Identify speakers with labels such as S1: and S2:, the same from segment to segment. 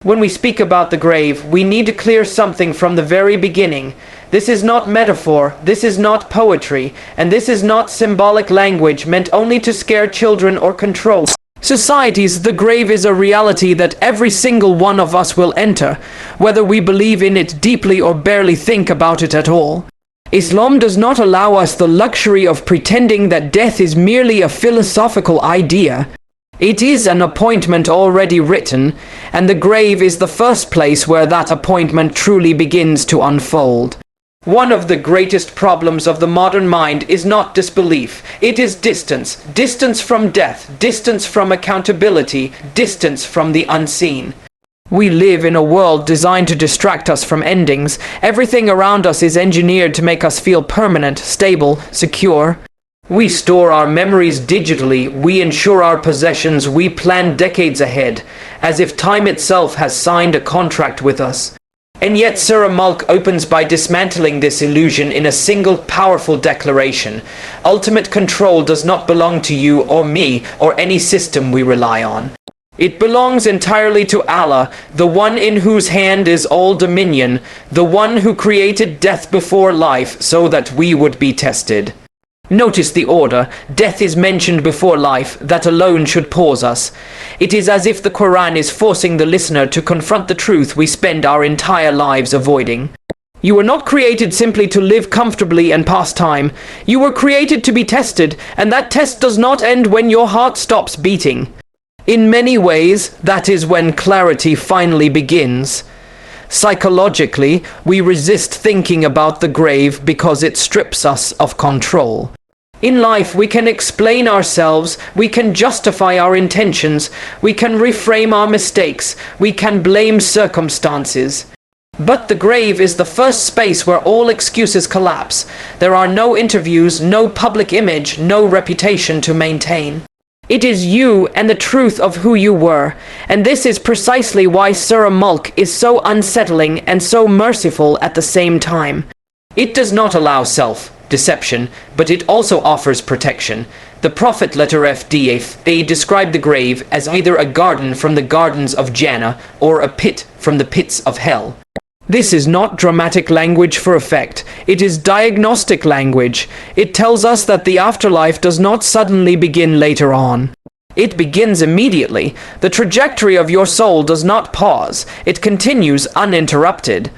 S1: When we speak about the grave, we need to clear something from the very beginning. This is not metaphor, this is not poetry, and this is not symbolic language meant only to scare children or control societies. The grave is a reality that every single one of us will enter, whether we believe in it deeply or barely think about it at all. Islam does not allow us the luxury of pretending that death is merely a philosophical idea. It is an appointment already written, and the grave is the first place where that appointment truly begins to unfold. One of the greatest problems of the modern mind is not disbelief, it is distance. Distance from death, distance from accountability, distance from the unseen. We live in a world designed to distract us from endings. Everything around us is engineered to make us feel permanent, stable, secure. We store our memories digitally, we insure our possessions, we plan decades ahead, as if time itself has signed a contract with us. And yet Surah Mulk opens by dismantling this illusion in a single powerful declaration. Ultimate control does not belong to you or me or any system we rely on. It belongs entirely to Allah, the one in whose hand is all dominion, the one who created death before life so that we would be tested. Notice the order. Death is mentioned before life. That alone should pause us. It is as if the Qur'an is forcing the listener to confront the truth we spend our entire lives avoiding. You were not created simply to live comfortably and pass time. You were created to be tested, and that test does not end when your heart stops beating. In many ways, that is when clarity finally begins. Psychologically, we resist thinking about the grave because it strips us of control. In life, we can explain ourselves, we can justify our intentions, we can reframe our mistakes, we can blame circumstances. But the grave is the first space where all excuses collapse. There are no interviews, no public image, no reputation to maintain. It is you and the truth of who you were, and this is precisely why Surah Mulk is so unsettling and so merciful at the same time. It does not allow self-deception, but it also offers protection. The Prophet they described the grave as either a garden from the gardens of Jannah or a pit from the pits of hell. This is not dramatic language for effect, it is diagnostic language. It tells us that the afterlife does not suddenly begin later on. It begins immediately. The trajectory of your soul does not pause, it continues uninterrupted.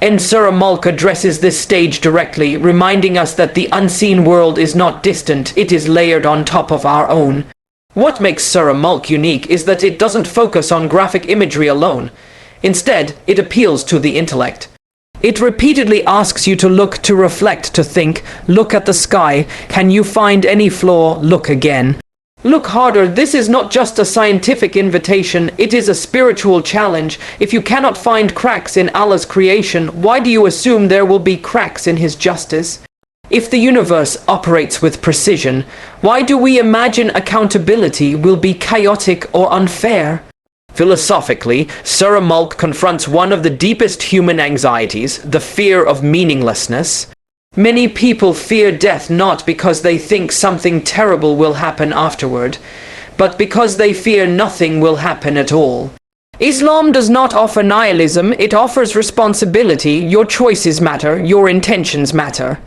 S1: And Surah Mulk addresses this stage directly, reminding us that the unseen world is not distant, it is layered on top of our own. What makes Surah Mulk unique is that it doesn't focus on graphic imagery alone. Instead, it appeals to the intellect. It repeatedly asks you to look, to reflect, to think. Look at the sky. Can you find any flaw? Look again. Look harder. This is not just a scientific invitation, it is a spiritual challenge. If you cannot find cracks in Allah's creation, why do you assume there will be cracks in His justice? If the universe operates with precision, why do we imagine accountability will be chaotic or unfair? Philosophically, Surah Mulk confronts one of the deepest human anxieties, the fear of meaninglessness. Many people fear death not because they think something terrible will happen afterward, but because they fear nothing will happen at all. Islam does not offer nihilism, it offers responsibility. Your choices matter, your intentions matter.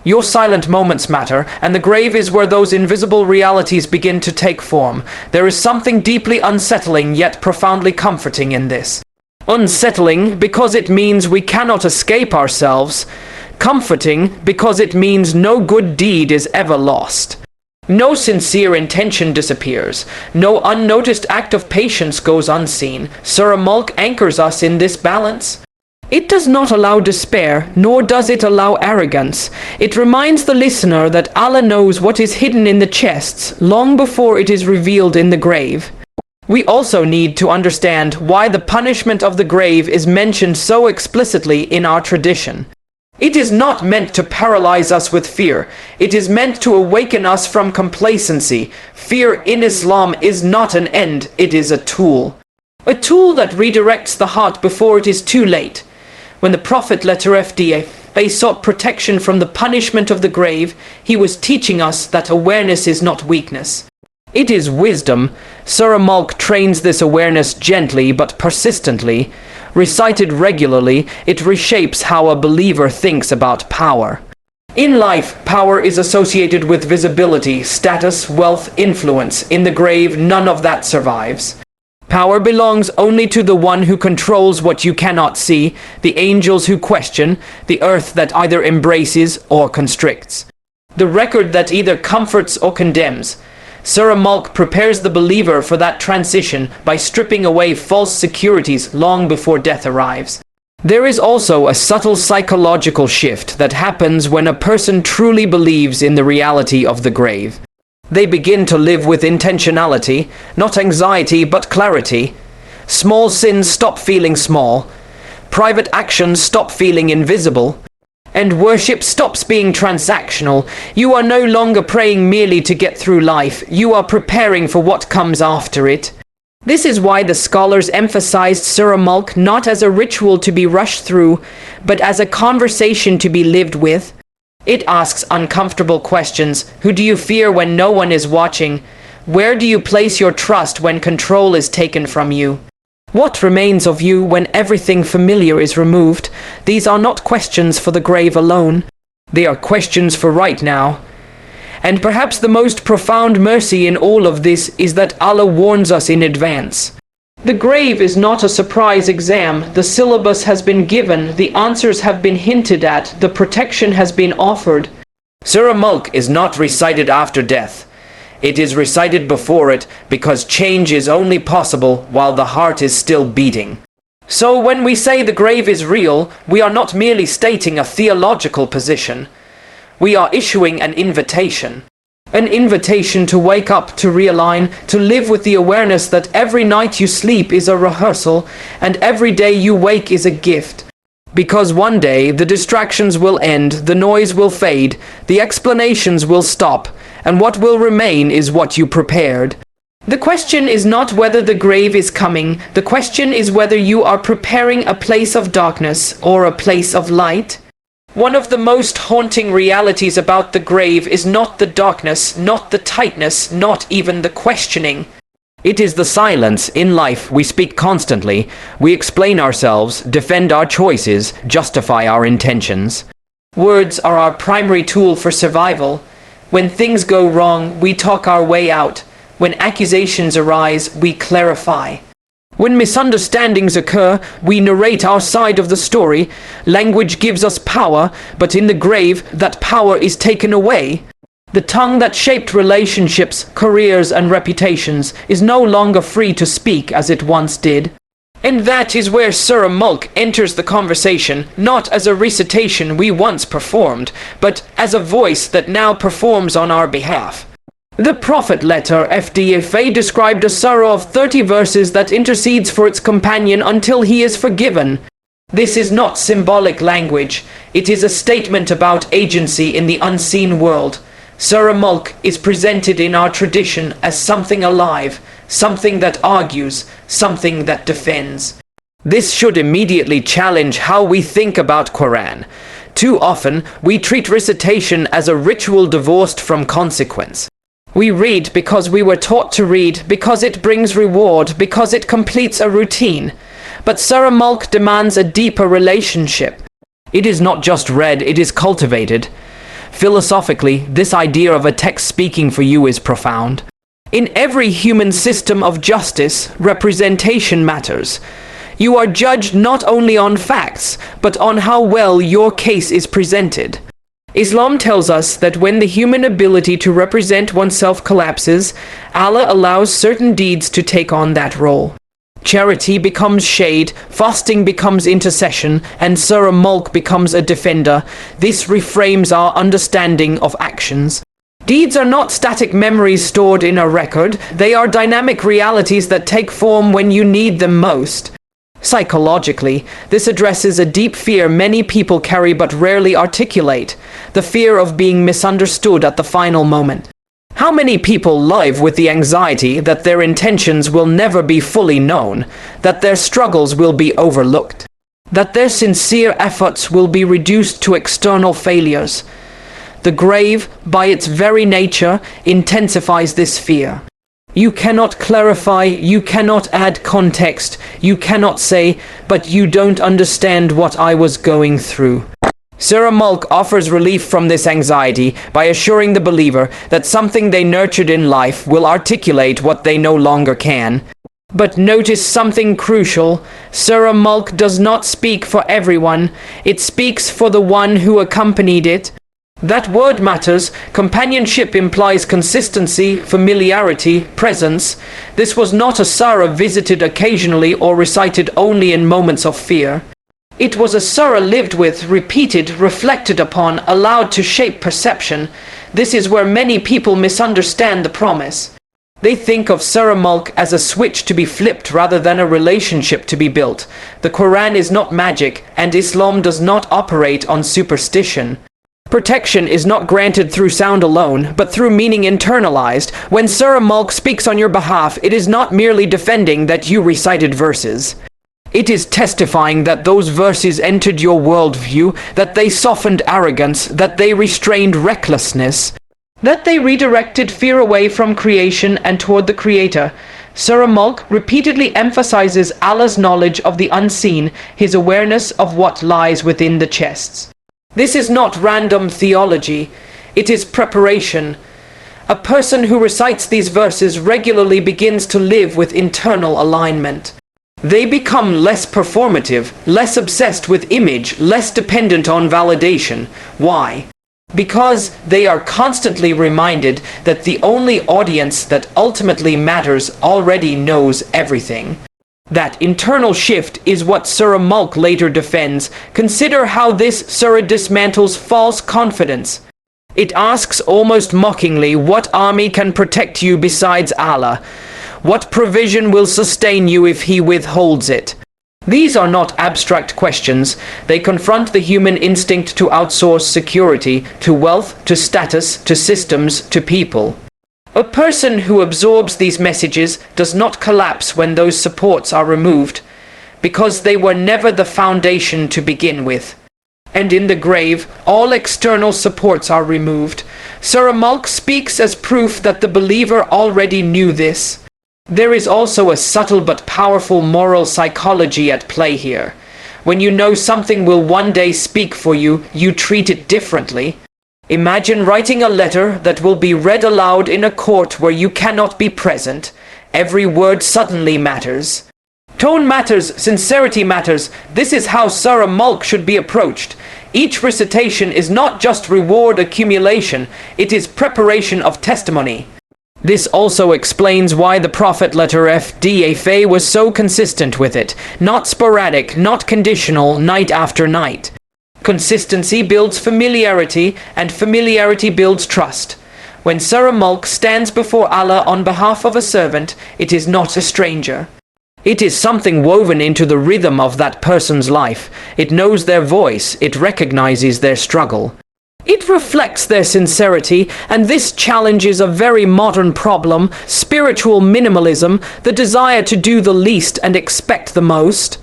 S1: Your silent moments matter, and the grave is where those invisible realities begin to take form. There is something deeply unsettling yet profoundly comforting in this. Unsettling because it means we cannot escape ourselves. Comforting because it means no good deed is ever lost. No sincere intention disappears. No unnoticed act of patience goes unseen. Surah Mulk anchors us in this balance. It does not allow despair, nor does it allow arrogance. It reminds the listener that Allah knows what is hidden in the chests long before it is revealed in the grave. We also need to understand why the punishment of the grave is mentioned so explicitly in our tradition. It is not meant to paralyze us with fear. It is meant to awaken us from complacency. Fear in Islam is not an end, it is a tool. A tool that redirects the heart before it is too late. When the Prophet sought protection from the punishment of the grave, he was teaching us that awareness is not weakness. It is wisdom. Surah Mulk trains this awareness gently but persistently. Recited regularly, it reshapes how a believer thinks about power. In life, power is associated with visibility, status, wealth, influence. In the grave, none of that survives. Power belongs only to the one who controls what you cannot see, the angels who question, the earth that either embraces or constricts, the record that either comforts or condemns. Surah Mulk prepares the believer for that transition by stripping away false securities long before death arrives. There is also a subtle psychological shift that happens when a person truly believes in the reality of the grave. They begin to live with intentionality, not anxiety but clarity. Small sins stop feeling small. Private actions stop feeling invisible. And worship stops being transactional. You are no longer praying merely to get through life. You are preparing for what comes after it. This is why the scholars emphasized Surah Mulk not as a ritual to be rushed through, but as a conversation to be lived with. It asks uncomfortable questions. Who do you fear when no one is watching? Where do you place your trust when control is taken from you? What remains of you when everything familiar is removed? These are not questions for the grave alone. They are questions for right now. And perhaps the most profound mercy in all of this is that Allah warns us in advance. The grave is not a surprise exam. The syllabus has been given, the answers have been hinted at, the protection has been offered. Surah Mulk is not recited after death. It is recited before it because change is only possible while the heart is still beating. So when we say the grave is real, we are not merely stating a theological position. We are issuing an invitation. An invitation to wake up, to realign, to live with the awareness that every night you sleep is a rehearsal and every day you wake is a gift. Because one day the distractions will end, the noise will fade, the explanations will stop, and what will remain is what you prepared. The question is not whether the grave is coming, the question is whether you are preparing a place of darkness or a place of light. One of the most haunting realities about the grave is not the darkness, not the tightness, not even the questioning. It is the silence. In life, we speak constantly. We explain ourselves, defend our choices, justify our intentions. Words are our primary tool for survival. When things go wrong, we talk our way out. When accusations arise, we clarify. When misunderstandings occur, we narrate our side of the story. Language gives us power, but in the grave, that power is taken away. The tongue that shaped relationships, careers, and reputations is no longer free to speak as it once did. And that is where Surah Mulk enters the conversation, not as a recitation we once performed, but as a voice that now performs on our behalf. The Prophet letter FDFA described a surah of 30 verses that intercedes for its companion until he is forgiven. This is not symbolic language. It is a statement about agency in the unseen world. Surah Mulk is presented in our tradition as something alive, something that argues, something that defends. This should immediately challenge how we think about Qur'an. Too often, we treat recitation as a ritual divorced from consequence. We read because we were taught to read, because it brings reward, because it completes a routine. But Surah Mulk demands a deeper relationship. It is not just read, it is cultivated. Philosophically, this idea of a text speaking for you is profound. In every human system of justice, representation matters. You are judged not only on facts, but on how well your case is presented. Islam tells us that when the human ability to represent oneself collapses, Allah allows certain deeds to take on that role. Charity becomes shade, fasting becomes intercession, and Surah Mulk becomes a defender. This reframes our understanding of actions. Deeds are not static memories stored in a record, they are dynamic realities that take form when you need them most. Psychologically, this addresses a deep fear many people carry but rarely articulate, the fear of being misunderstood at the final moment. How many people live with the anxiety that their intentions will never be fully known, that their struggles will be overlooked, that their sincere efforts will be reduced to external failures? The grave, by its very nature, intensifies this fear. You cannot clarify, you cannot add context, you cannot say, but you don't understand what I was going through. Surah Mulk offers relief from this anxiety by assuring the believer that something they nurtured in life will articulate what they no longer can. But notice something crucial. Surah Mulk does not speak for everyone. It speaks for the one who accompanied it. That word matters. Companionship implies consistency, familiarity, presence. This was not a surah visited occasionally or recited only in moments of fear. It was a surah lived with, repeated, reflected upon, allowed to shape perception. This is where many people misunderstand the promise. They think of Surah Mulk as a switch to be flipped rather than a relationship to be built. The Qur'an is not magic, and Islam does not operate on superstition. Protection is not granted through sound alone, but through meaning internalized. When Surah Mulk speaks on your behalf, it is not merely defending that you recited verses. It is testifying that those verses entered your worldview, that they softened arrogance, that they restrained recklessness, that they redirected fear away from creation and toward the Creator. Surah Mulk repeatedly emphasizes Allah's knowledge of the unseen, His awareness of what lies within the chests. This is not random theology, it is preparation. A person who recites these verses regularly begins to live with internal alignment. They become less performative, less obsessed with image, less dependent on validation. Why? Because they are constantly reminded that the only audience that ultimately matters already knows everything. That internal shift is what Surah Mulk later defends. Consider how this surah dismantles false confidence. It asks almost mockingly, what army can protect you besides Allah? What provision will sustain you if He withholds it? These are not abstract questions. They confront the human instinct to outsource security to wealth, to status, to systems, to people. A person who absorbs these messages does not collapse when those supports are removed, because they were never the foundation to begin with. And in the grave, all external supports are removed. Surah Mulk speaks as proof that the believer already knew this. There is also a subtle but powerful moral psychology at play here. When you know something will one day speak for you, you treat it differently. Imagine writing a letter that will be read aloud in a court where you cannot be present. Every word suddenly matters. Tone matters, sincerity matters. This is how Surah Mulk should be approached. Each recitation is not just reward accumulation, it is preparation of testimony. This also explains why the Prophet letter FDAFA was so consistent with it, not sporadic, not conditional, night after night. Consistency builds familiarity, and familiarity builds trust. When Surah Mulk stands before Allah on behalf of a servant, it is not a stranger. It is something woven into the rhythm of that person's life. It knows their voice, it recognizes their struggle. It reflects their sincerity, and this challenges a very modern problem, spiritual minimalism, the desire to do the least and expect the most.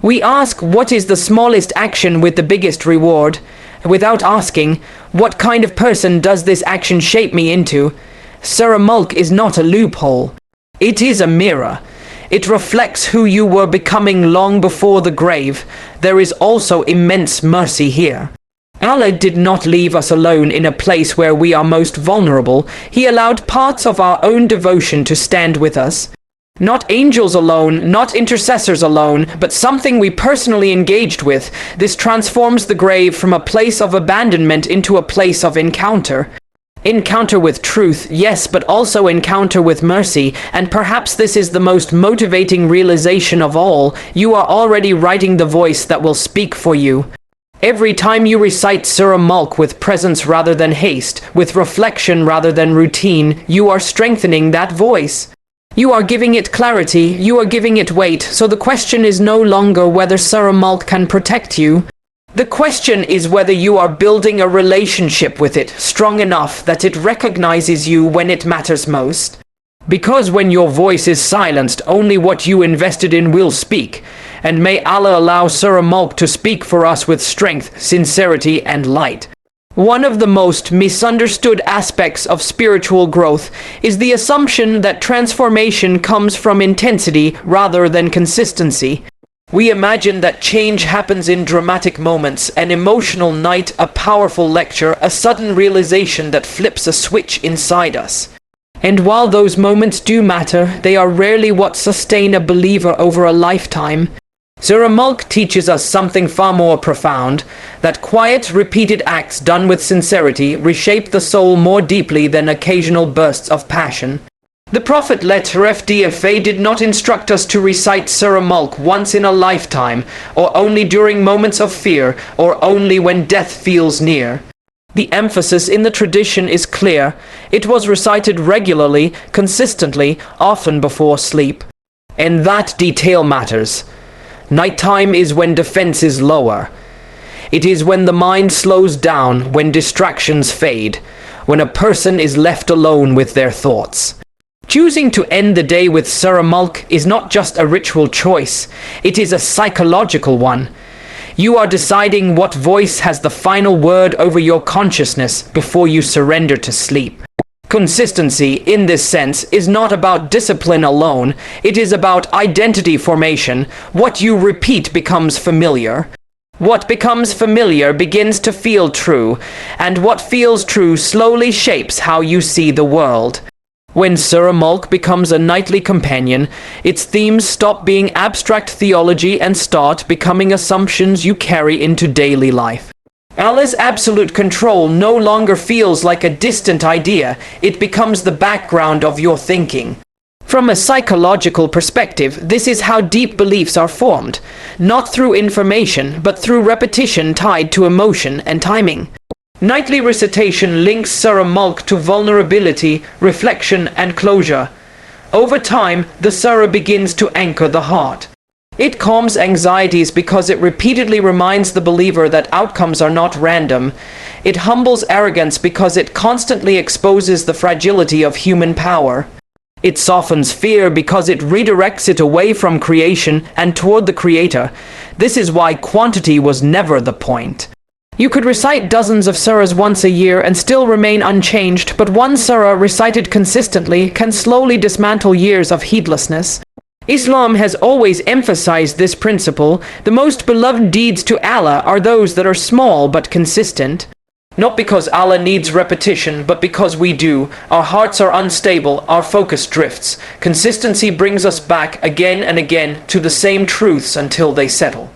S1: We ask, what is the smallest action with the biggest reward? Without asking, what kind of person does this action shape me into? Surah Mulk is not a loophole. It is a mirror. It reflects who you were becoming long before the grave. There is also immense mercy here. Allah did not leave us alone in a place where we are most vulnerable. He allowed parts of our own devotion to stand with us. Not angels alone, not intercessors alone, but something we personally engaged with. This transforms the grave from a place of abandonment into a place of encounter. Encounter with truth, yes, but also encounter with mercy, and perhaps this is the most motivating realization of all. You are already writing the voice that will speak for you. Every time you recite Surah Mulk with presence rather than haste, with reflection rather than routine, you are strengthening that voice. You are giving it clarity, you are giving it weight, so the question is no longer whether Surah Mulk can protect you. The question is whether you are building a relationship with it strong enough that it recognizes you when it matters most. Because when your voice is silenced, only what you invested in will speak. And may Allah allow Surah Mulk to speak for us with strength, sincerity, and light. One of the most misunderstood aspects of spiritual growth is the assumption that transformation comes from intensity rather than consistency. We imagine that change happens in dramatic moments, an emotional night, a powerful lecture, a sudden realization that flips a switch inside us. And while those moments do matter, they are rarely what sustain a believer over a lifetime. Surah Mulk teaches us something far more profound, that quiet, repeated acts done with sincerity reshape the soul more deeply than occasional bursts of passion. The Prophet Hereafter did not instruct us to recite Surah Mulk once in a lifetime, or only during moments of fear, or only when death feels near. The emphasis in the tradition is clear. It was recited regularly, consistently, often before sleep. And that detail matters. Nighttime is when defense is lower. It is when the mind slows down, when distractions fade, when a person is left alone with their thoughts. Choosing to end the day with Surah Mulk is not just a ritual choice, it is a psychological one. You are deciding what voice has the final word over your consciousness before you surrender to sleep. Consistency, in this sense, is not about discipline alone. It is about identity formation. What you repeat becomes familiar. What becomes familiar begins to feel true, and what feels true slowly shapes how you see the world. When Surah Mulk becomes a nightly companion, its themes stop being abstract theology and start becoming assumptions you carry into daily life. Allah's absolute control no longer feels like a distant idea, it becomes the background of your thinking. From a psychological perspective, this is how deep beliefs are formed, not through information, but through repetition tied to emotion and timing. Nightly recitation links Surah Mulk to vulnerability, reflection, and closure. Over time, the surah begins to anchor the heart. It calms anxieties because it repeatedly reminds the believer that outcomes are not random. It humbles arrogance because it constantly exposes the fragility of human power. It softens fear because it redirects it away from creation and toward the Creator. This is why quantity was never the point. You could recite dozens of surahs once a year and still remain unchanged, but one surah recited consistently can slowly dismantle years of heedlessness. Islam has always emphasized this principle. The most beloved deeds to Allah are those that are small but consistent. Not because Allah needs repetition, but because we do. Our hearts are unstable, our focus drifts. Consistency brings us back again and again to the same truths until they settle.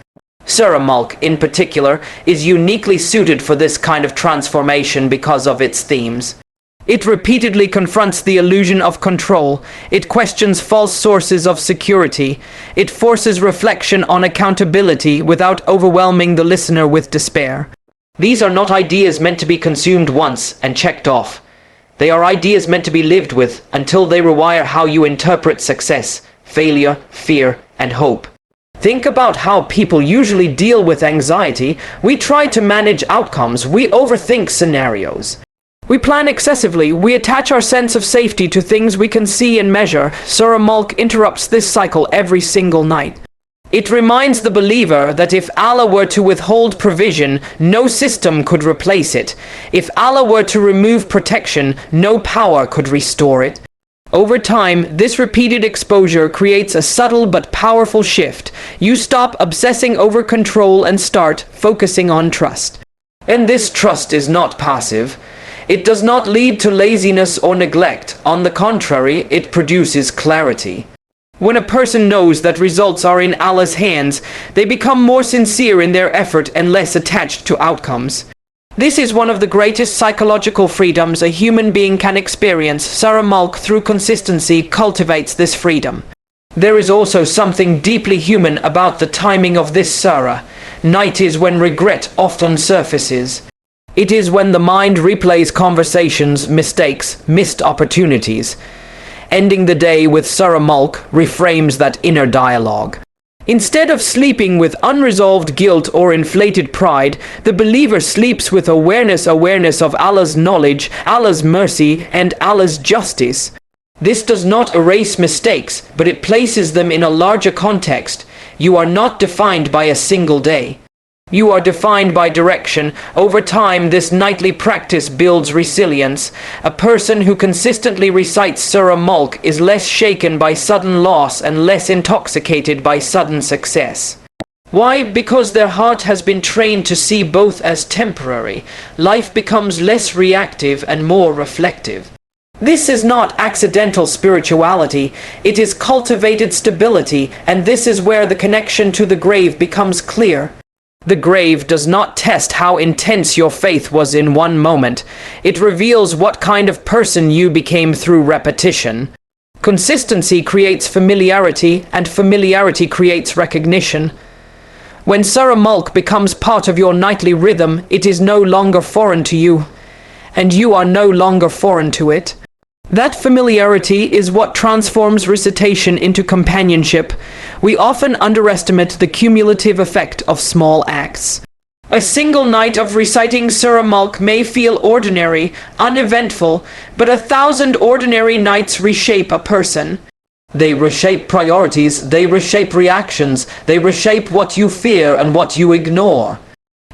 S1: Surah Mulk, in particular, is uniquely suited for this kind of transformation because of its themes. It repeatedly confronts the illusion of control. It questions false sources of security. It forces reflection on accountability without overwhelming the listener with despair. These are not ideas meant to be consumed once and checked off. They are ideas meant to be lived with until they rewire how you interpret success, failure, fear, and hope. Think about how people usually deal with anxiety. We try to manage outcomes. We overthink scenarios. We plan excessively. We attach our sense of safety to things we can see and measure. Surah Mulk interrupts this cycle every single night. It reminds the believer that if Allah were to withhold provision, no system could replace it. If Allah were to remove protection, no power could restore it. Over time, this repeated exposure creates a subtle but powerful shift. You stop obsessing over control and start focusing on trust. And this trust is not passive. It does not lead to laziness or neglect. On the contrary, it produces clarity. When a person knows that results are in Allah's hands, they become more sincere in their effort and less attached to outcomes. This is one of the greatest psychological freedoms a human being can experience. Surah Mulk, through consistency, cultivates this freedom. There is also something deeply human about the timing of this surah. Night is when regret often surfaces. It is when the mind replays conversations, mistakes, missed opportunities. Ending the day with Surah Mulk reframes that inner dialogue. Instead of sleeping with unresolved guilt or inflated pride, the believer sleeps with awareness of Allah's knowledge, Allah's mercy, and Allah's justice. This does not erase mistakes, but it places them in a larger context. You are not defined by a single day. You are defined by direction. Over time, this nightly practice builds resilience. A person who consistently recites Surah Mulk is less shaken by sudden loss and less intoxicated by sudden success. Why? Because their heart has been trained to see both as temporary. Life becomes less reactive and more reflective. This is not accidental spirituality, it is cultivated stability, and this is where the connection to the grave becomes clear. The grave does not test how intense your faith was in one moment. It reveals what kind of person you became through repetition. Consistency creates familiarity, and familiarity creates recognition. When Surah Mulk becomes part of your nightly rhythm, it is no longer foreign to you, and you are no longer foreign to it. That familiarity is what transforms recitation into companionship. We often underestimate the cumulative effect of small acts. A single night of reciting Surah Mulk may feel ordinary, uneventful, but 1,000 ordinary nights reshape a person. They reshape priorities, they reshape reactions, they reshape what you fear and what you ignore.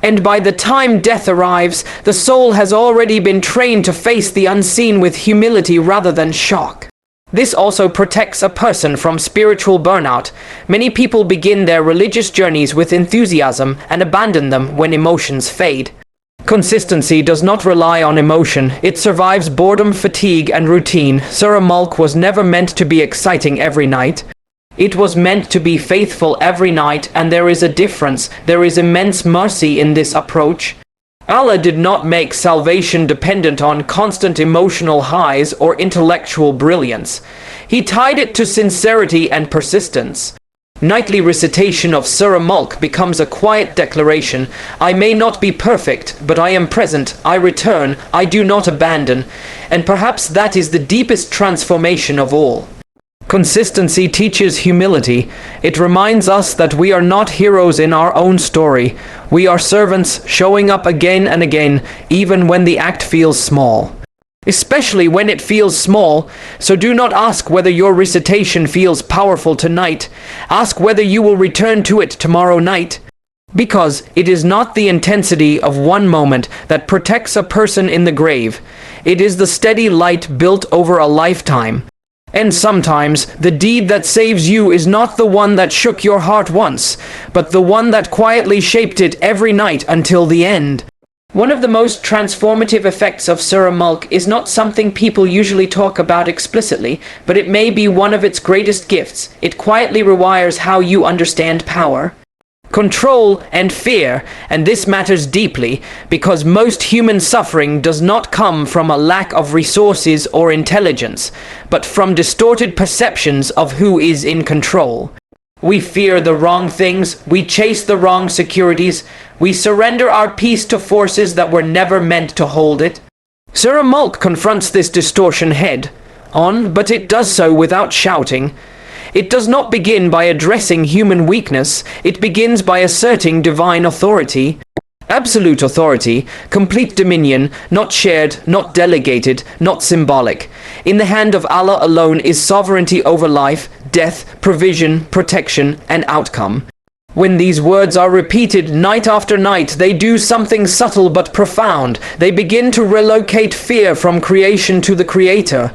S1: And by the time death arrives, the soul has already been trained to face the unseen with humility rather than shock. This also protects a person from spiritual burnout. Many people begin their religious journeys with enthusiasm and abandon them when emotions fade. Consistency does not rely on emotion. It survives boredom, fatigue, and routine. Surah Mulk was never meant to be exciting every night. It was meant to be faithful every night, and there is a difference. There is immense mercy in this approach. Allah did not make salvation dependent on constant emotional highs or intellectual brilliance. He tied it to sincerity and persistence. Nightly recitation of Surah Mulk becomes a quiet declaration. I may not be perfect, but I am present, I return, I do not abandon. And perhaps that is the deepest transformation of all. Consistency teaches humility. It reminds us that we are not heroes in our own story. We are servants showing up again and again, even when the act feels small. Especially when it feels small, so do not ask whether your recitation feels powerful tonight. Ask whether you will return to it tomorrow night. Because it is not the intensity of one moment that protects a person in the grave. It is the steady light built over a lifetime. And sometimes, the deed that saves you is not the one that shook your heart once, but the one that quietly shaped it every night until the end. One of the most transformative effects of Surah Mulk is not something people usually talk about explicitly, but it may be one of its greatest gifts. It quietly rewires how you understand power, control, and fear, and this matters deeply because most human suffering does not come from a lack of resources or intelligence, but from distorted perceptions of who is in control. We fear the wrong things, we chase the wrong securities, we surrender our peace to forces that were never meant to hold it. Surah Mulk confronts this distortion head on, but it does so without shouting. It does not begin by addressing human weakness, it begins by asserting divine authority. Absolute authority, complete dominion, not shared, not delegated, not symbolic. In the hand of Allah alone is sovereignty over life, death, provision, protection, and outcome. When these words are repeated night after night, they do something subtle but profound. They begin to relocate fear from creation to the Creator.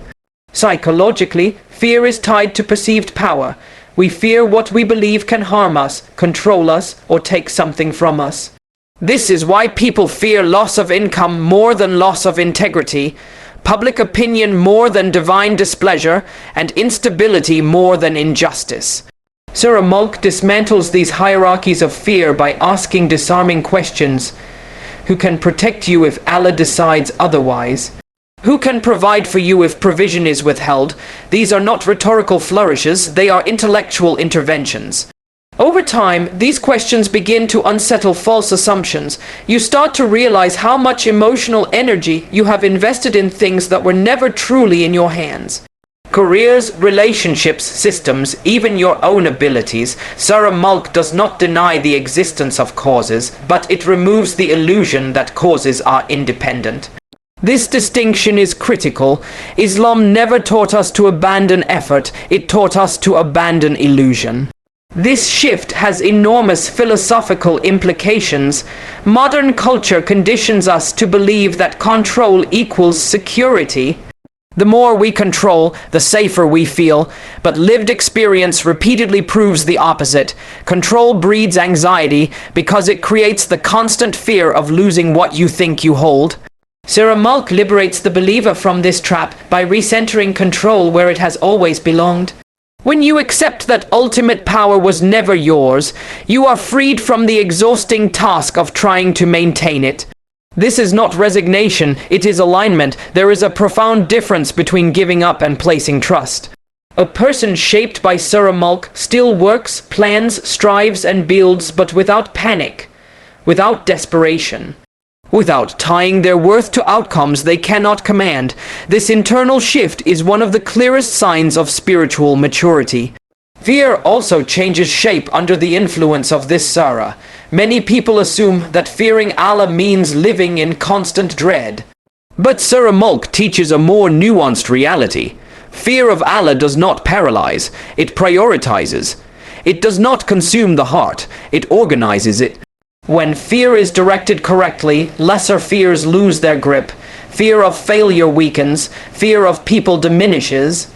S1: Psychologically, fear is tied to perceived power. We fear what we believe can harm us, control us, or take something from us. This is why people fear loss of income more than loss of integrity, public opinion more than divine displeasure, and instability more than injustice. Surah Mulk dismantles these hierarchies of fear by asking disarming questions. Who can protect you if Allah decides otherwise? Who can provide for you if provision is withheld? These are not rhetorical flourishes, they are intellectual interventions. Over time, these questions begin to unsettle false assumptions. You start to realize how much emotional energy you have invested in things that were never truly in your hands. Careers, relationships, systems, even your own abilities. Surah Mulk does not deny the existence of causes, but it removes the illusion that causes are independent. This distinction is critical. Islam never taught us to abandon effort, it taught us to abandon illusion. This shift has enormous philosophical implications. Modern culture conditions us to believe that control equals security. The more we control, the safer we feel, but lived experience repeatedly proves the opposite. Control breeds anxiety because it creates the constant fear of losing what you think you hold. Surah Mulk liberates the believer from this trap by recentering control where it has always belonged. When you accept that ultimate power was never yours, you are freed from the exhausting task of trying to maintain it. This is not resignation, it is alignment. There is a profound difference between giving up and placing trust. A person shaped by Surah Mulk still works, plans, strives and builds, but without panic, without desperation, without tying their worth to outcomes they cannot command. This internal shift is one of the clearest signs of spiritual maturity. Fear also changes shape under the influence of this surah. Many people assume that fearing Allah means living in constant dread. But Surah Mulk teaches a more nuanced reality. Fear of Allah does not paralyze, it prioritizes. It does not consume the heart, it organizes it. When fear is directed correctly, lesser fears lose their grip. Fear of failure weakens, fear of people diminishes.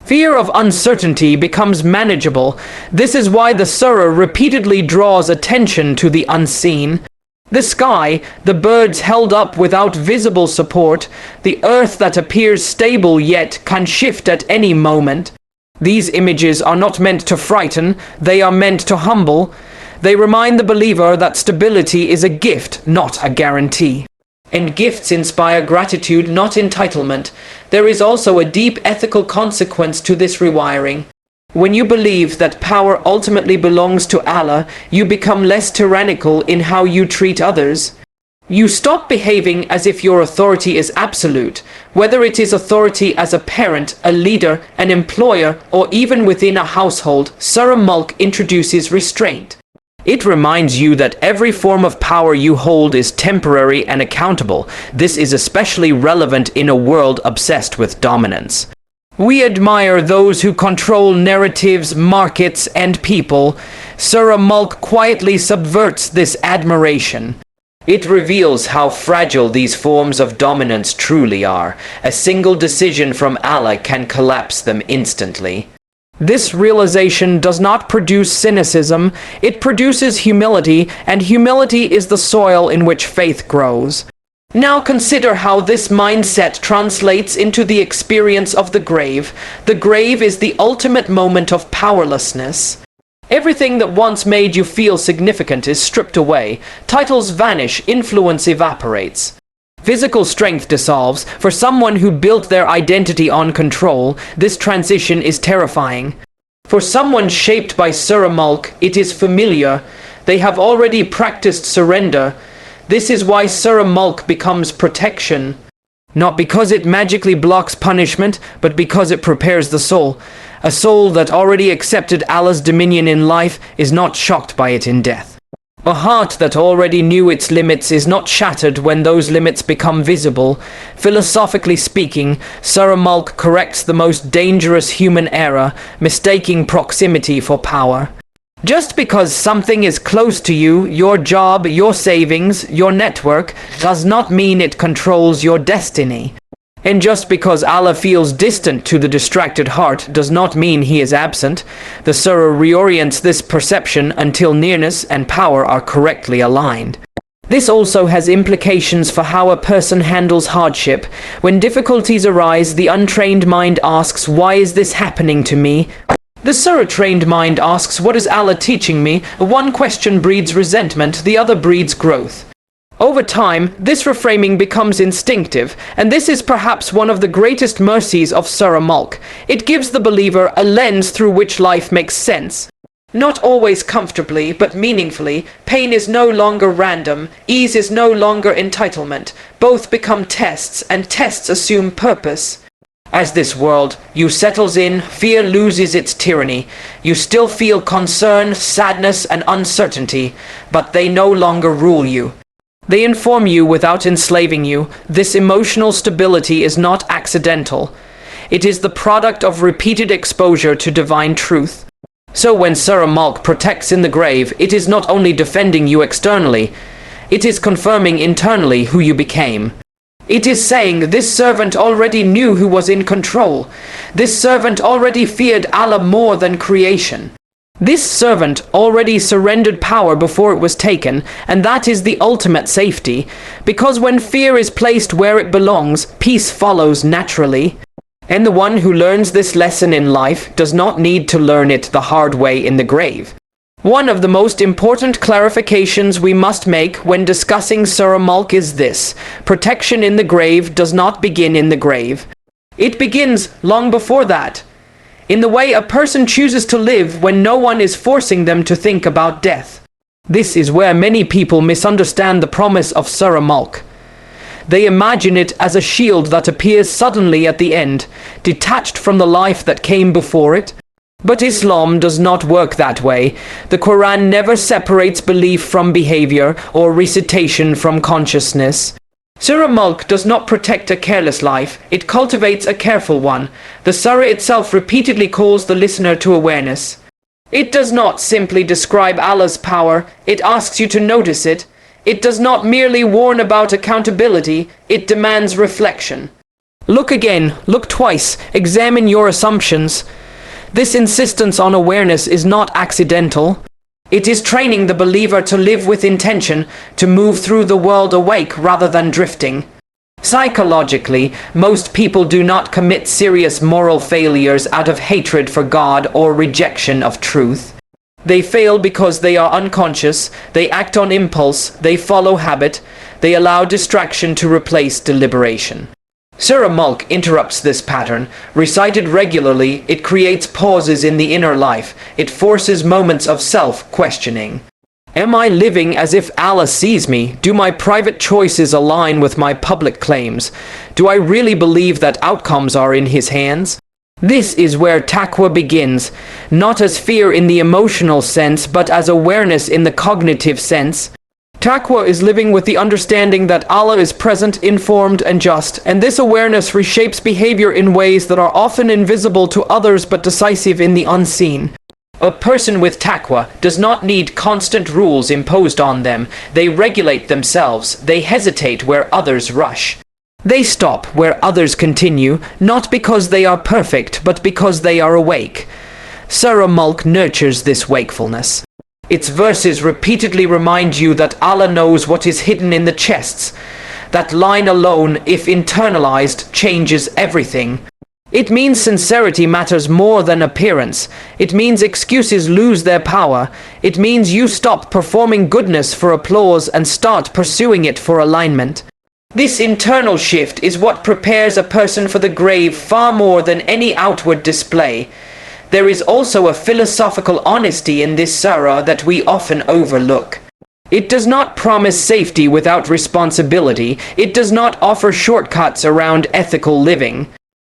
S1: Fear of uncertainty becomes manageable. This is why the surah repeatedly draws attention to the unseen. The sky, the birds held up without visible support, the earth that appears stable yet can shift at any moment. These images are not meant to frighten, they are meant to humble. They remind the believer that stability is a gift, not a guarantee. And gifts inspire gratitude, not entitlement. There is also a deep ethical consequence to this rewiring. When you believe that power ultimately belongs to Allah, you become less tyrannical in how you treat others. You stop behaving as if your authority is absolute, whether it is authority as a parent, a leader, an employer, or even within a household. Surah Mulk introduces restraint. It reminds you that every form of power you hold is temporary and accountable. This is especially relevant in a world obsessed with dominance. We admire those who control narratives, markets, and people. Surah Mulk quietly subverts this admiration. It reveals how fragile these forms of dominance truly are. A single decision from Allah can collapse them instantly. This realization does not produce cynicism, it produces humility, and humility is the soil in which faith grows. Now consider how this mindset translates into the experience of the grave. The grave is the ultimate moment of powerlessness. Everything that once made you feel significant is stripped away. Titles vanish, influence evaporates. Physical strength dissolves. For someone who built their identity on control, this transition is terrifying. For someone shaped by Surah Mulk, it is familiar. They have already practiced surrender. This is why Surah Mulk becomes protection. Not because it magically blocks punishment, but because it prepares the soul. A soul that already accepted Allah's dominion in life is not shocked by it in death. A heart that already knew its limits is not shattered when those limits become visible. Philosophically speaking, Surah Mulk corrects the most dangerous human error, mistaking proximity for power. Just because something is close to you, your job, your savings, your network, does not mean it controls your destiny. And just because Allah feels distant to the distracted heart does not mean he is absent. The surah reorients this perception until nearness and power are correctly aligned. This also has implications for how a person handles hardship. When difficulties arise, the untrained mind asks, "Why is this happening to me?" The surah-trained mind asks, "What is Allah teaching me?" One question breeds resentment, the other breeds growth. Over time, this reframing becomes instinctive, and this is perhaps one of the greatest mercies of Surah Mulk. It gives the believer a lens through which life makes sense. Not always comfortably, but meaningfully. Pain is no longer random, ease is no longer entitlement. Both become tests, and tests assume purpose. As this world you settles in, fear loses its tyranny. You still feel concern, sadness, and uncertainty, but they no longer rule you. They inform you without enslaving you. This emotional stability is not accidental. It is the product of repeated exposure to divine truth. So when Surah Mulk protects in the grave, it is not only defending you externally, it is confirming internally who you became. It is saying this servant already knew who was in control. This servant already feared Allah more than creation. This servant already surrendered power before it was taken, and that is the ultimate safety, because when fear is placed where it belongs, peace follows naturally. And the one who learns this lesson in life does not need to learn it the hard way in the grave. One of the most important clarifications we must make when discussing Surah Mulk is this: protection in the grave does not begin in the grave. It begins long before that, in the way a person chooses to live when no one is forcing them to think about death. This is where many people misunderstand the promise of Surah Mulk. They imagine it as a shield that appears suddenly at the end, detached from the life that came before it. But Islam does not work that way. The Qur'an never separates belief from behavior or recitation from consciousness. Surah Mulk does not protect a careless life, it cultivates a careful one. The surah itself repeatedly calls the listener to awareness. It does not simply describe Allah's power, it asks you to notice it. It does not merely warn about accountability, it demands reflection. Look again, look twice, examine your assumptions. This insistence on awareness is not accidental. It is training the believer to live with intention, to move through the world awake rather than drifting. Psychologically, most people do not commit serious moral failures out of hatred for God or rejection of truth. They fail because they are unconscious, they act on impulse, they follow habit, they allow distraction to replace deliberation. Surah Mulk interrupts this pattern. Recited regularly, it creates pauses in the inner life. It forces moments of self-questioning. Am I living as if Allah sees me? Do my private choices align with my public claims? Do I really believe that outcomes are in His hands? This is where taqwa begins, not as fear in the emotional sense, but as awareness in the cognitive sense. Taqwa is living with the understanding that Allah is present, informed, and just, and this awareness reshapes behavior in ways that are often invisible to others but decisive in the unseen. A person with taqwa does not need constant rules imposed on them. They regulate themselves. They hesitate where others rush. They stop where others continue, not because they are perfect, but because they are awake. Surah Mulk nurtures this wakefulness. Its verses repeatedly remind you that Allah knows what is hidden in the chests. That line alone, if internalized, changes everything. It means sincerity matters more than appearance. It means excuses lose their power. It means you stop performing goodness for applause and start pursuing it for alignment. This internal shift is what prepares a person for the grave far more than any outward display. There is also a philosophical honesty in this surah that we often overlook. It does not promise safety without responsibility. It does not offer shortcuts around ethical living.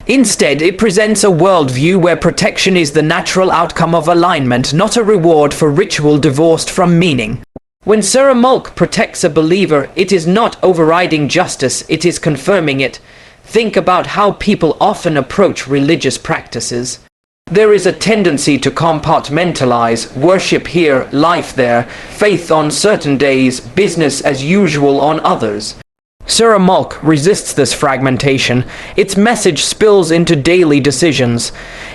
S1: Instead, it presents a worldview where protection is the natural outcome of alignment, not a reward for ritual divorced from meaning. When Surah Mulk protects a believer, it is not overriding justice, it is confirming it. Think about how people often approach religious practices. There is a tendency to compartmentalize, worship here, life there, faith on certain days, business as usual on others. Surah Mulk resists this fragmentation. Its message spills into daily decisions.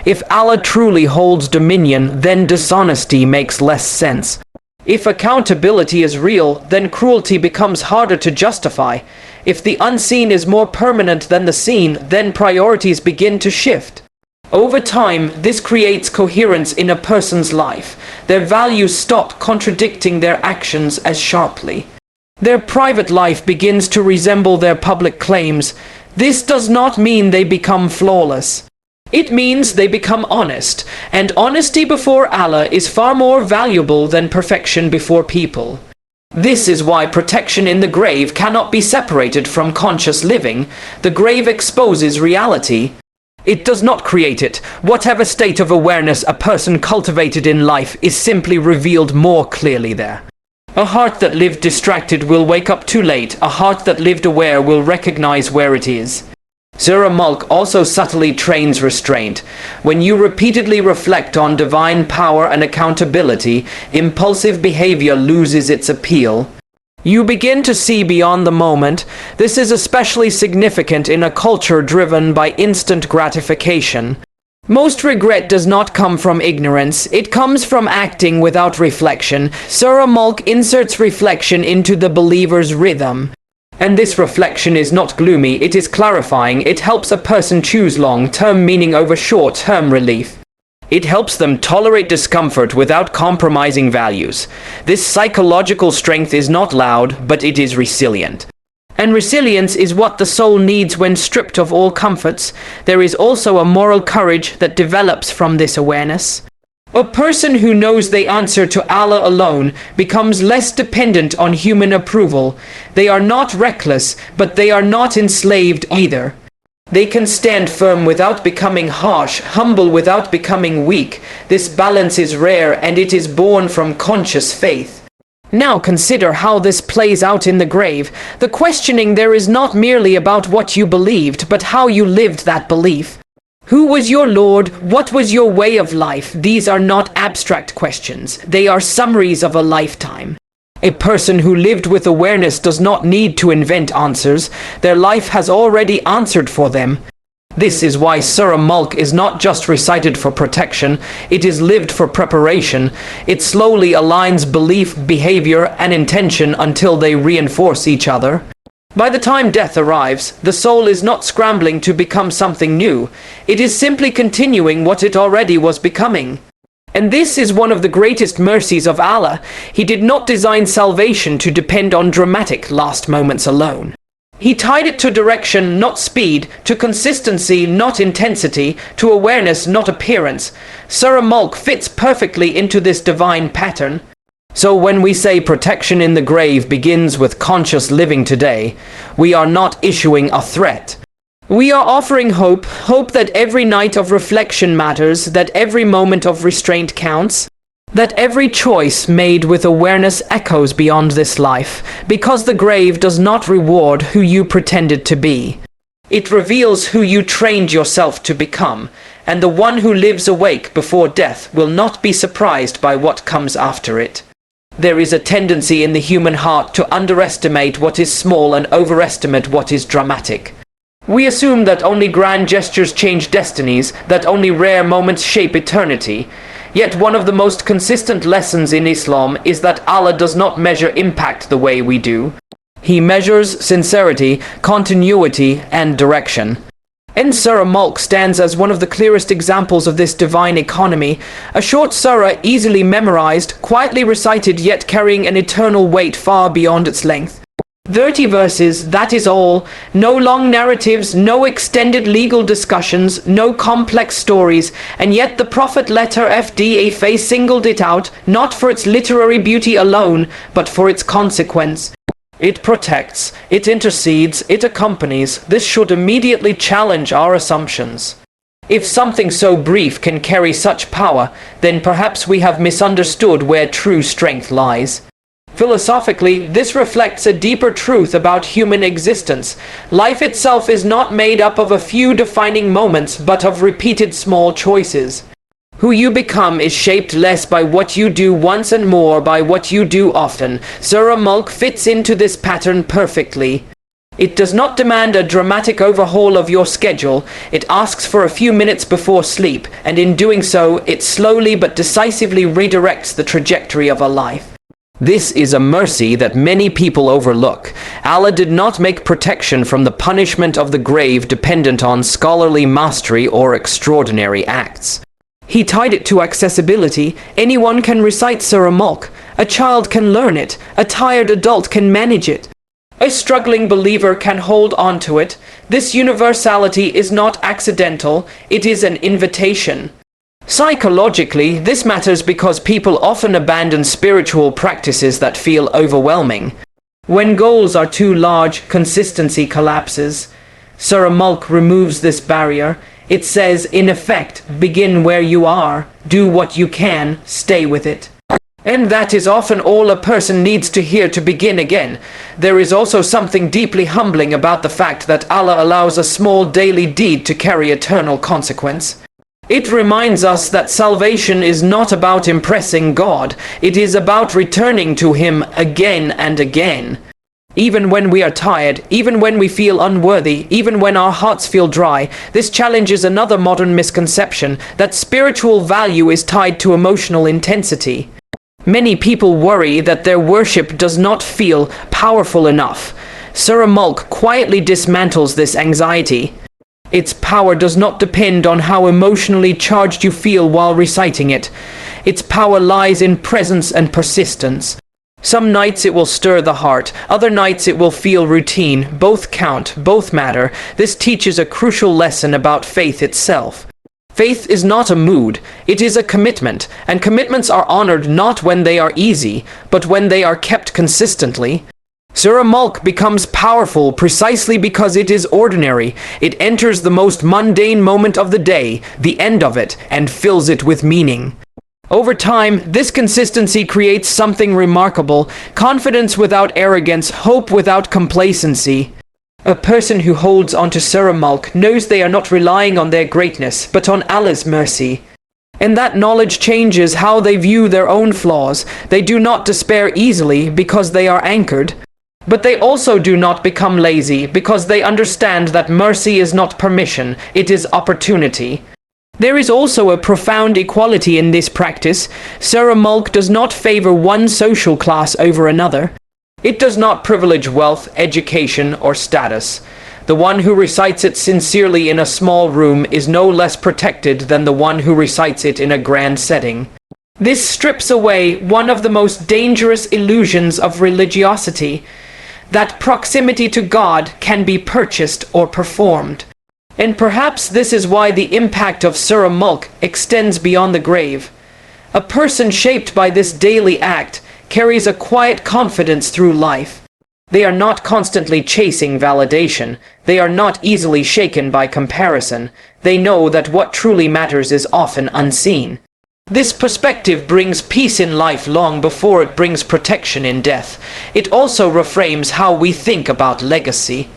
S1: If Allah truly holds dominion, then dishonesty makes less sense. If accountability is real, then cruelty becomes harder to justify. If the unseen is more permanent than the seen, then priorities begin to shift. Over time, this creates coherence in a person's life. Their values stop contradicting their actions as sharply. Their private life begins to resemble their public claims. This does not mean they become flawless. It means they become honest, and honesty before Allah is far more valuable than perfection before people. This is why protection in the grave cannot be separated from conscious living. The grave exposes reality. It does not create it. Whatever state of awareness a person cultivated in life is simply revealed more clearly there. A heart that lived distracted will wake up too late. A heart that lived aware will recognize where it is. Surah Mulk also subtly trains restraint. When you repeatedly reflect on divine power and accountability, impulsive behavior loses its appeal. You begin to see beyond the moment. This is especially significant in a culture driven by instant gratification. Most regret does not come from ignorance, it comes from acting without reflection. Surah Mulk inserts reflection into the believer's rhythm. And this reflection is not gloomy, it is clarifying. It helps a person choose long-term meaning over short-term relief. It helps them tolerate discomfort without compromising values. This psychological strength is not loud, but it is resilient. And resilience is what the soul needs when stripped of all comforts. There is also a moral courage that develops from this awareness. A person who knows they answer to Allah alone becomes less dependent on human approval. They are not reckless, but they are not enslaved either. They can stand firm without becoming harsh, humble without becoming weak. This balance is rare, and it is born from conscious faith. Now consider how this plays out in the grave. The questioning there is not merely about what you believed, but how you lived that belief. Who was your Lord? What was your way of life? These are not abstract questions. They are summaries of a lifetime. A person who lived with awareness does not need to invent answers. Their life has already answered for them. This is why Surah Mulk is not just recited for protection, it is lived for preparation. It slowly aligns belief, behavior, and intention until they reinforce each other. By the time death arrives, the soul is not scrambling to become something new. It is simply continuing what it already was becoming. And this is one of the greatest mercies of Allah. He did not design salvation to depend on dramatic last moments alone. He tied it to direction, not speed, to consistency, not intensity, to awareness, not appearance. Surah Mulk fits perfectly into this divine pattern. So when we say protection in the grave begins with conscious living today, we are not issuing a threat. We are offering hope, hope that every night of reflection matters, that every moment of restraint counts, that every choice made with awareness echoes beyond this life, because the grave does not reward who you pretended to be. It reveals who you trained yourself to become, and the one who lives awake before death will not be surprised by what comes after it. There is a tendency in the human heart to underestimate what is small and overestimate what is dramatic. We assume that only grand gestures change destinies, that only rare moments shape eternity. Yet one of the most consistent lessons in Islam is that Allah does not measure impact the way we do. He measures sincerity, continuity, and direction. And Surah Mulk stands as one of the clearest examples of this divine economy, a short surah easily memorized, quietly recited yet carrying an eternal weight far beyond its length. 30 verses, that is all. No long narratives, no extended legal discussions, no complex stories, and yet the Prophet letter FDA singled it out, not for its literary beauty alone, but for its consequence. It protects, it intercedes, it accompanies. This should immediately challenge our assumptions. If something so brief can carry such power, then perhaps we have misunderstood where true strength lies. Philosophically, this reflects a deeper truth about human existence. Life itself is not made up of a few defining moments, but of repeated small choices. Who you become is shaped less by what you do once and more by what you do often. Surah Mulk fits into this pattern perfectly. It does not demand a dramatic overhaul of your schedule. It asks for a few minutes before sleep, and in doing so, it slowly but decisively redirects the trajectory of a life. This is a mercy that many people overlook. Allah did not make protection from the punishment of the grave dependent on scholarly mastery or extraordinary acts. He tied it to accessibility. Anyone can recite Surah Mulk. A child can learn it. A tired adult can manage it. A struggling believer can hold on to it. This universality is not accidental. It is an invitation. Psychologically, this matters because people often abandon spiritual practices that feel overwhelming. When goals are too large, consistency collapses. Surah Mulk removes this barrier. It says, in effect, begin where you are, do what you can, stay with it. And that is often all a person needs to hear to begin again. There is also something deeply humbling about the fact that Allah allows a small daily deed to carry eternal consequence. It reminds us that salvation is not about impressing God, it is about returning to Him again and again. Even when we are tired, even when we feel unworthy, even when our hearts feel dry, this challenges another modern misconception, that spiritual value is tied to emotional intensity. Many people worry that their worship does not feel powerful enough. Surah Mulk quietly dismantles this anxiety. Its power does not depend on how emotionally charged you feel while reciting it. Its power lies in presence and persistence. Some nights it will stir the heart, other nights it will feel routine. Both count, both matter. This teaches a crucial lesson about faith itself. Faith is not a mood, it is a commitment, and commitments are honored not when they are easy, but when they are kept consistently. Surah Mulk becomes powerful precisely because it is ordinary. It enters the most mundane moment of the day, the end of it, and fills it with meaning. Over time, this consistency creates something remarkable: confidence without arrogance, hope without complacency. A person who holds onto Surah Mulk knows they are not relying on their greatness, but on Allah's mercy. And that knowledge changes how they view their own flaws. They do not despair easily because they are anchored. But they also do not become lazy because they understand that mercy is not permission, it is opportunity. There is also a profound equality in this practice. Surah Mulk does not favor one social class over another. It does not privilege wealth, education, or status. The one who recites it sincerely in a small room is no less protected than the one who recites it in a grand setting. This strips away one of the most dangerous illusions of religiosity, that proximity to God can be purchased or performed. And perhaps this is why the impact of Surah Mulk extends beyond the grave. A person shaped by this daily act carries a quiet confidence through life. They are not constantly chasing validation. They are not easily shaken by comparison. They know that what truly matters is often unseen. This perspective brings peace in life long before it brings protection in death. It also reframes how we think about legacy.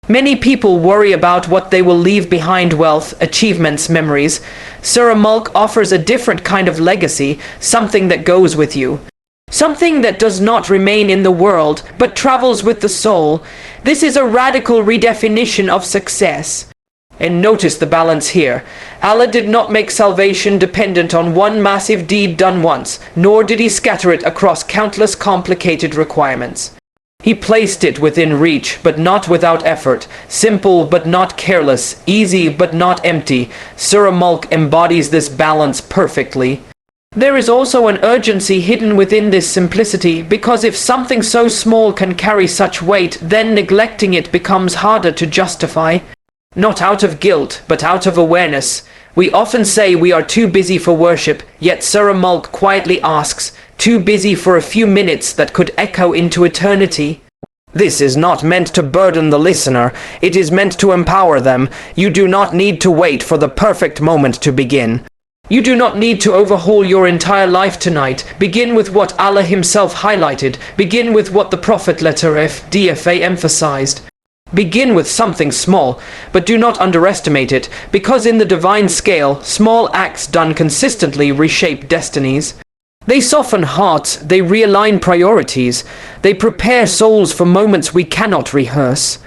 S1: Many people worry about what they will leave behind: wealth, achievements, memories. Surah Mulk offers a different kind of legacy, something that goes with you. Something that does not remain in the world, but travels with the soul. This is a radical redefinition of success. And notice the balance here. Allah did not make salvation dependent on one massive deed done once, nor did He scatter it across countless complicated requirements. He placed it within reach, but not without effort, simple but not careless, easy but not empty. Surah Mulk embodies this balance perfectly. There is also an urgency hidden within this simplicity, because if something so small can carry such weight, then neglecting it becomes harder to justify. Not out of guilt, but out of awareness. We often say we are too busy for worship, yet Surah Mulk quietly asks, too busy for a few minutes that could echo into eternity? This is not meant to burden the listener, it is meant to empower them. You do not need to wait for the perfect moment to begin. You do not need to overhaul your entire life tonight. Begin with what Allah Himself highlighted. Begin with what the Prophet DFA emphasized. Begin with something small, but do not underestimate it, because in the divine scale, small acts done consistently reshape destinies. They soften hearts, they realign priorities, they prepare souls for moments we cannot rehearse.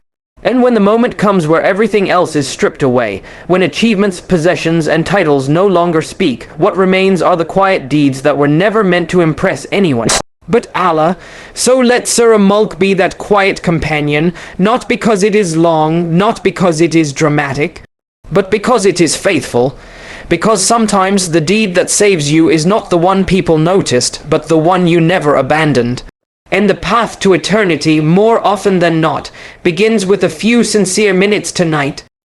S1: And when the moment comes where everything else is stripped away, when achievements, possessions, and titles no longer speak, what remains are the quiet deeds that were never meant to impress anyone but Allah. So let Surah Mulk be that quiet companion, not because it is long, not because it is dramatic, but because it is faithful. Because sometimes the deed that saves you is not the one people noticed, but the one you never abandoned. And the path to eternity, more often than not, begins with a few sincere minutes tonight.